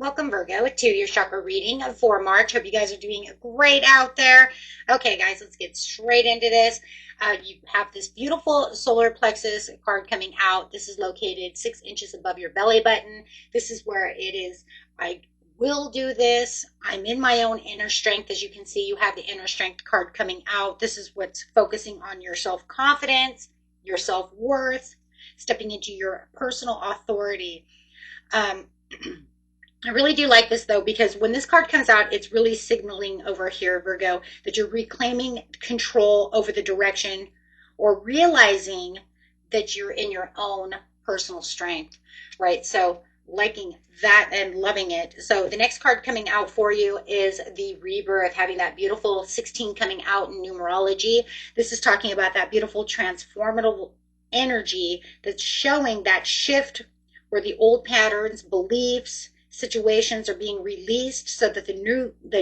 Welcome, Virgo, to your chakra reading for March. Hope you guys are doing great out there. Okay, guys, let's get straight into this. You have this beautiful solar plexus card coming out. This is located 6 inches above your belly button. This is where it is. I will do this. I'm in my own inner strength. As you can see, you have the inner strength card coming out. This is what's focusing on your self-confidence, your self-worth, stepping into your personal authority. I really do like this though, because when this card comes out, it's really signaling over here, Virgo, that you're reclaiming control over the direction or realizing that you're in your own personal strength, right? So liking that and loving it. So the next card coming out for you is the Rebirth, having that beautiful 16 coming out in numerology. This is talking about that beautiful transformative energy that's showing that shift where the old patterns, beliefs, situations are being released so that the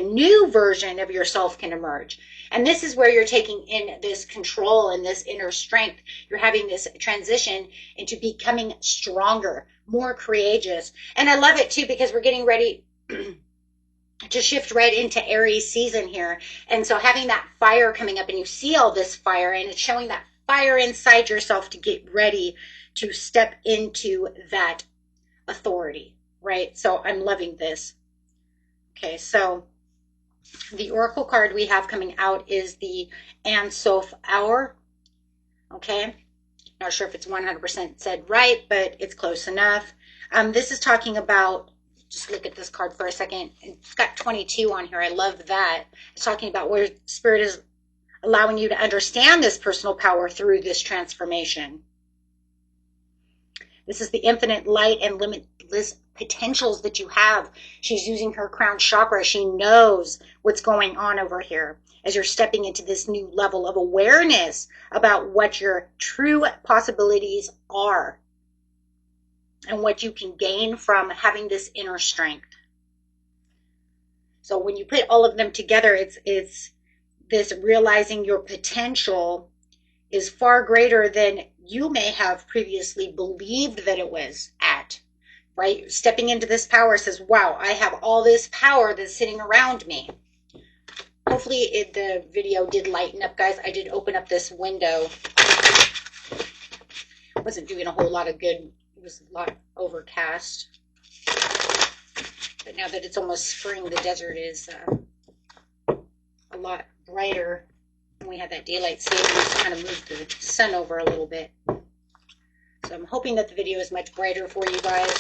new version of yourself can emerge. And this is where you're taking in this control and this inner strength. You're having this transition into becoming stronger, more courageous. And I love it too, because we're getting ready to shift right into Aries season here. And so having that fire coming up, and you see all this fire, and it's showing that fire inside yourself to get ready to step into that authority. Right? So I'm loving this. Okay, so the oracle card we have coming out is the Ansof Hour. Okay, not sure if it's 100% said right, but it's close enough. This is talking about, just look at this card for a second. It's got 22 on here. I love that. It's talking about where Spirit is allowing you to understand this personal power through this transformation. This is the infinite light and limitless potentials that you have. She's using her crown chakra. She knows what's going on over here as you're stepping into this new level of awareness about what your true possibilities are and what you can gain from having this inner strength. So when you put all of them together, it's this realizing your potential is far greater than you may have previously believed that it was at, right? Stepping into this power says, wow, I have all this power that's sitting around me. Hopefully the video did lighten up, guys. I did open up this window. It wasn't doing a whole lot of good. It was a lot overcast. But now that it's almost spring, the desert is a lot brighter. We had that daylight savings, kind of moved the sun over a little bit. So I'm hoping that the video is much brighter for you guys.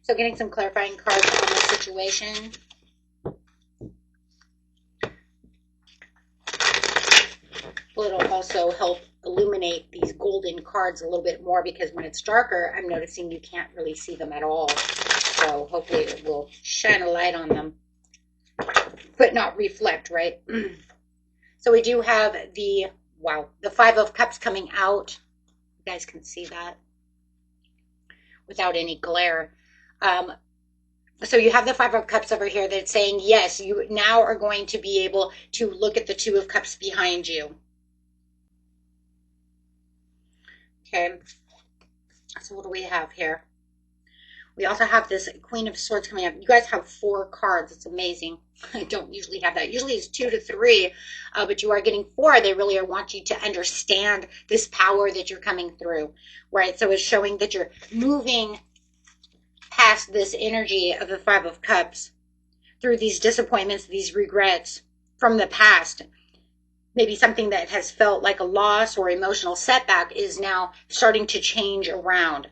So getting some clarifying cards on the situation. It'll also help illuminate these golden cards a little bit more, because when it's darker, I'm noticing you can't really see them at all. So hopefully it will shine a light on them, but not reflect, right? So we do have the, wow, the Five of Cups coming out. You guys can see that without any glare. So you have the Five of Cups over here that's saying, yes, you now are going to be able to look at the Two of Cups behind you. Okay, so what do we have here? We also have this Queen of Swords coming up. You guys have 4 cards. It's amazing. I don't usually have that. Usually it's 2 to 3, but you are getting 4. They really want you to understand this power that you're coming through, right? So it's showing that you're moving past this energy of the Five of Cups through these disappointments, these regrets from the past. Maybe something that has felt like a loss or emotional setback is now starting to change around.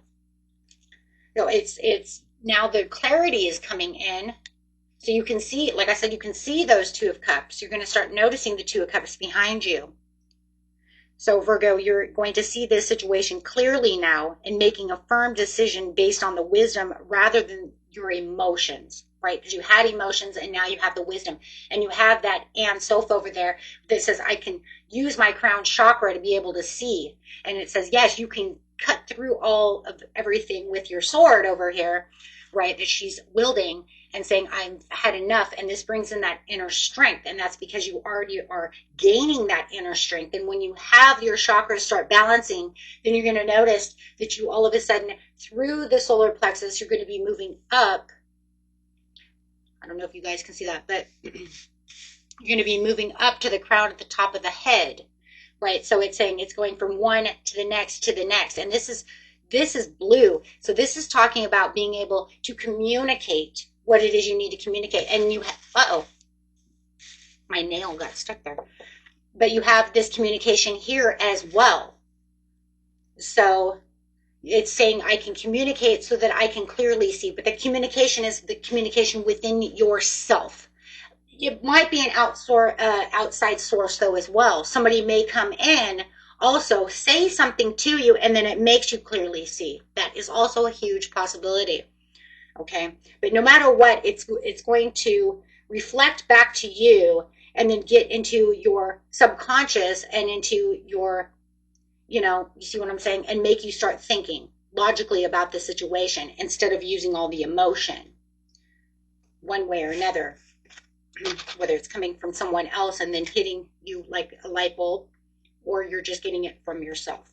So it's now the clarity is coming in. So you can see, like I said, you can see those Two of Cups. You're going to start noticing the Two of Cups behind you. So Virgo, you're going to see this situation clearly now and making a firm decision based on the wisdom rather than your emotions. Right? Because you had emotions and now you have the wisdom. And you have that Ansof over there that says, I can use my crown chakra to be able to see. And it says, yes, you can cut through all of everything with your sword over here. right? That she's wielding and saying, I've had enough. And this brings in that inner strength. And that's because you already are gaining that inner strength. And when you have your chakras start balancing, then you're going to notice that you all of a sudden, through the solar plexus, you're going to be moving up. I don't know if you guys can see that, but you're going to be moving up to the crown at the top of the head, right? So it's saying it's going from one to the next to the next. And this is blue. So this is talking about being able to communicate what it is you need to communicate. And you have, uh-oh, my nail got stuck there. But you have this communication here as well. So it's saying I can communicate so that I can clearly see. But the communication is the communication within yourself. It might be an outside source, though, as well. Somebody may come in, also say something to you, and then it makes you clearly see. That is also a huge possibility. Okay, but no matter what, it's going to reflect back to you and then get into your subconscious and into your, you see what I'm saying, and make you start thinking logically about the situation instead of using all the emotion one way or another, whether it's coming from someone else and then hitting you like a light bulb, or you're just getting it from yourself.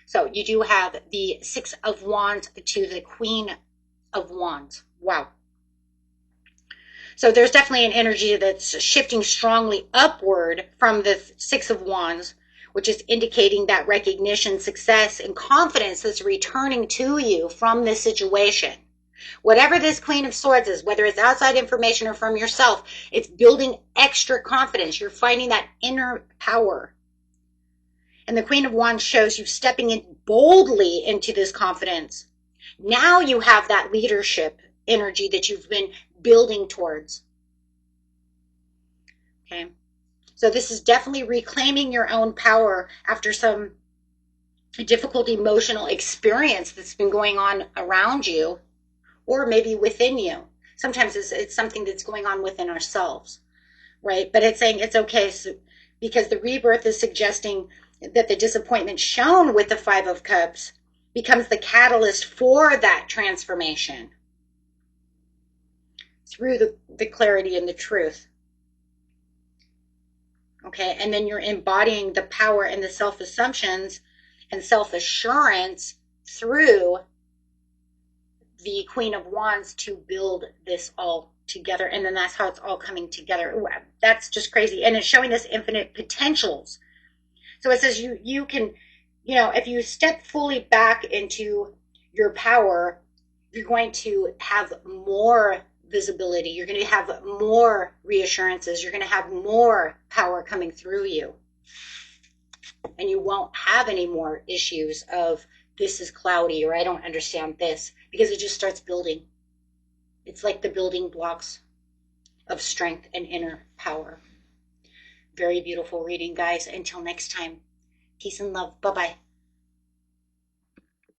So you do have the Six of Wands to the Queen of Wands. Wow. So there's definitely an energy that's shifting strongly upward from the Six of Wands, which is indicating that recognition, success, and confidence that's returning to you from this situation. Whatever this Queen of Swords is, whether it's outside information or from yourself, it's building extra confidence. You're finding that inner power. And the Queen of Wands shows you stepping in boldly into this confidence. Now you have that leadership energy that you've been building towards. Okay. So this is definitely reclaiming your own power after some difficult emotional experience that's been going on around you, or maybe within you. Sometimes it's something that's going on within ourselves, right? But it's saying it's okay, because the rebirth is suggesting that the disappointment shown with the Five of Cups becomes the catalyst for that transformation through the clarity and the truth. Okay, and then you're embodying the power and the self-assumptions and self-assurance through the Queen of Wands to build this all together. And then that's how it's all coming together. That's just crazy. And it's showing us infinite potentials. So it says you can, if you step fully back into your power, you're going to have more visibility. You're going to have more reassurances. You're going to have more power coming through you. And you won't have any more issues of this is cloudy or I don't understand this, because it just starts building. It's like the building blocks of strength and inner power. Very beautiful reading, guys. Until next time, peace and love. Bye-bye.